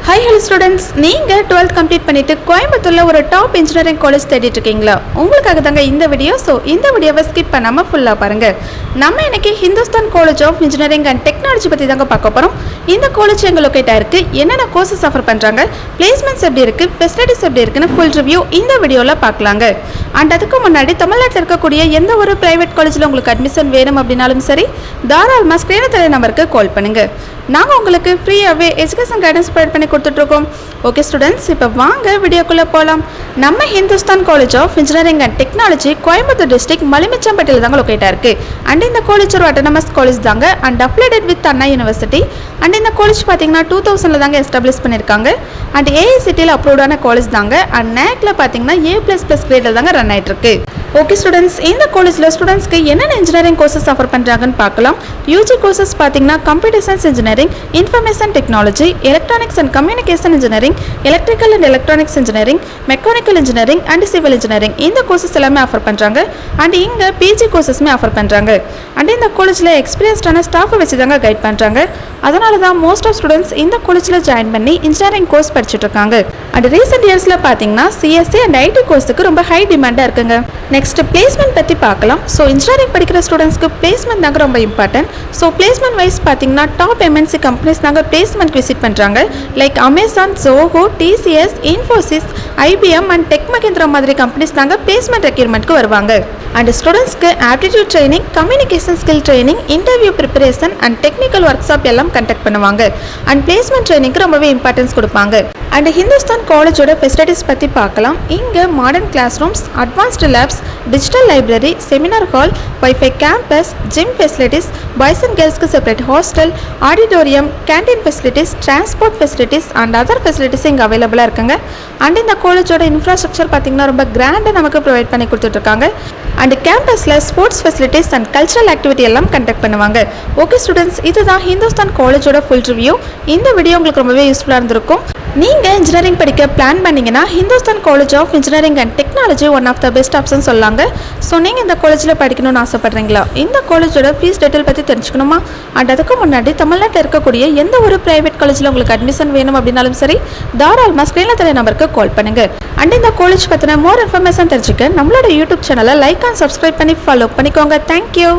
Hi hello students, நீங்கள் 12th complete பண்ணிட்டு கோயம்புத்தூர்ல ஒரு டாப் இன்ஜினியரிங் காலேஜ் தேடிட்டு இருக்கீங்களா? உங்களுக்காக தாங்க இந்த வீடியோ. இந்த வீடியோவை ஸ்கிப் பண்ணாம ஃபுல்லா பாருங்க. நம்ம இன்னைக்கு Hindustan college of engineering and technology பத்தி தாங்க பார்க்க போறோம். இந்த காலேஜ் எங்க லொகேட் ஆயிருக்கு, என்னென்ன கோர்சஸ் ஆஃபர் பண்றாங்க, பிளேஸ்மெண்ட்ஸ் எப்படி இருக்கு, ஃபெசிலிட்டிஸ் எப்படி இருக்குன்னு ஃபுல் ரிவ்யூ இந்த வீடியோல பார்க்கலாங்க. அண்ட் அதுக்கு முன்னாடி தமிழ்நாட்டில் இருக்கக்கூடிய எந்த ஒரு பிரைவேட் காலேஜில் உங்களுக்கு அட்மிஷன் வேணும் அப்படின்னாலும் சரி, தாராளமாக ஸ்க்ரீனில் தெரிய நம்பருக்கு கால் பண்ணுங்க. நாங்கள் உங்களுக்கு ஃப்ரீயாகவே எஜுகேஷன் கைடன்ஸ் ப்ரொவைட் பண்ணி கொடுத்துட்ருக்கோம். ஓகே ஸ்டூடெண்ட்ஸ், இப்போ வாங்க வீடியோக்குள்ளே போகலாம். நம்ம Hindusthan college of engineering and technology Coimbatore district மலிமிச்சம்பட்டியில் தாங்க லொக்கேட்டாக இருக்குது. அண்ட் இந்த காலேஜ் ஒரு அட்டானமஸ் காலேஜ் தாங்க, and applied with Anna university. And இந்த காலேஜ் பார்த்தீங்கன்னா 2000 தாங்க எஸ்டாப்ளிஷ் பண்ணியிருக்காங்க. அண்ட் ஏஐசிடியில் அப்ரூவ்டான காலேஜ் தாங்க. அண்ட் நேக்கில் பார்த்தீங்கன்னா A++ கிரேடில் தாங்க ரன் ஆகிட்டு இருக்கு. ஓகே ஸ்டூடெண்ட்ஸ், இந்த காலேஜில் ஸ்டூடெண்ட்ஸ்க்கு என்னென்ன இன்ஜினியரிங் கோர்சஸ் ஆஃபர் பண்ணுறாங்கன்னு பார்க்கலாம். யூஜி கோர்சஸ் பார்த்தீங்கன்னா computer science engineering, information technology, electronics and communication engineering, electrical and electronics engineering, mechanical engineering and civil engineering. இந்த கோர்சஸ் எல்லாமே ஆஃபர் பண்ணுறாங்க. அண்ட் இங்கே பிஜி கோர்சஸ்மே ஆஃபர் பண்ணுறாங்க. அண்ட் இந்த காலேஜில் எக்ஸ்பீரியன்ஸ்டான ஸ்டாஃபை வச்சு தாங்க கைட் பண்ணுறாங்க. அதனால தான் மோஸ்ட் ஆஃப் ஸ்டூடெண்ட்ஸ் இந்த காலேஜில் ஜாயின் பண்ணி இன்ஜினியரிங் கோர்ஸ் படிச்சுட்டு இருக்காங்க. அண்ட் ரீசெண்ட் இயர்ஸில் பார்த்தீங்கன்னா சிஎஸ்சி அண்ட் ஐடி கோர்ஸுக்கு ரொம்ப ஹை டிமாண்டாக இருக்குங்க. நெக்ஸ்ட் பிளேஸ்மெண்ட் பற்றி பார்க்கலாம். ஸோ இன்ஜினியரிங் படிக்கிற ஸ்டூடெண்ட்ஸ்க்கு பிளேஸ்மெண்ட் தாங்க ரொம்ப இம்பார்ட்டன்ட். ஸோ பிளேஸ்மெண்ட் வைஸ் பார்த்தீங்கன்னா டாப் எம்என்சி கம்பெனிஸ் தாங்க பிளேஸ்மெண்ட் விசிட் பண்ணுறாங்க. Like Amazon, Zoho, TCS, Infosys, IBM and tech Mahindra மாதிரி கம்பெனிஸ் தாங்க பிளேஸ்மெண்ட் ரெக்யூர்மெண்ட்க்கு வருவாங்க. அண்ட் ஸ்டூடெண்ட்ஸ்க்கு aptitude training, communication skill training, interview preparation and technical work shop எல்லாம் கண்டக்ட் பண்ணுவாங்க. அண்ட் பிளேஸ்மெண்ட் ட்ரைனிங்க்கு ரொம்பவே இம்பார்ட்டன்ஸ் கொடுப்பாங்க. அண்ட் ஹிந்துஸ்தான் காலேஜோட ஃபெசிலிட்டிஸ் பற்றி பார்க்கலாம். இங்கே modern classrooms, advanced labs, digital library, seminar hall, WiFi campus, gym facilities, boys and கேர்ள்ஸ்க்கு separate hostel, auditorium, canteen facilities, transport facilities and other facilities இங்கே அவைலபிளாக இருக்குங்க. அண்ட் இந்த காலேஜோட இன்ஃப்ராஸ்ட்ரக்சர் பார்த்திங்கன்னா ரொம்ப கிராண்டாக நமக்கு ப்ரொவைட் பண்ணி கொடுத்துட்ருக்காங்க. அண்ட் கேம்பஸில் sports facilities and cultural activity எல்லாம் கண்டக்ட் பண்ணுவாங்க. ஓகே ஸ்டூடெண்ட்ஸ், இதுதான் ஹிந்துஸ்தான் காலேஜோட ஃபுல் ரிவ்யூ. இந்த வீடியோ உங்களுக்கு ரொம்பவே யூஸ்ஃபுல்லாக இருந்திருக்கும். நீங்கள் இன்ஜினியரிங் படிக்க பிளான் பண்ணிங்கன்னா Hindustan college of engineering and technology one of the best option சொல்லாங்க. ஸோ நீங்கள் இந்த காலேஜில் படிக்கணும்னு ஆசைப்பட்றீங்களா? இந்த காலேஜோட ஃபீஸ் டீட்டெயில் பற்றி தெரிஞ்சுக்கணுமா? அண்ட் அதுக்கு முன்னாடி தமிழ்நாட்டில் இருக்கக்கூடிய எந்த ஒரு பிரைவேட் காலேஜில் உங்களுக்கு அட்மிஷன் வேணும் அப்படின்னாலும் சரி, தாராளமாக ஸ்க்ரீனில் தெரிய நம்பருக்கு கால் பண்ணுங்கள். அண்ட் இந்த காலேஜ் பற்றின மோர் இன்ஃபர்மேஷன் தெரிஞ்சுக்க நம்மளோட யூடியூப் சேனலை லைக் அண்ட் சப்ஸ்கிரைப் பண்ணி ஃபாலோ பண்ணிக்கோங்க. தேங்க்யூ.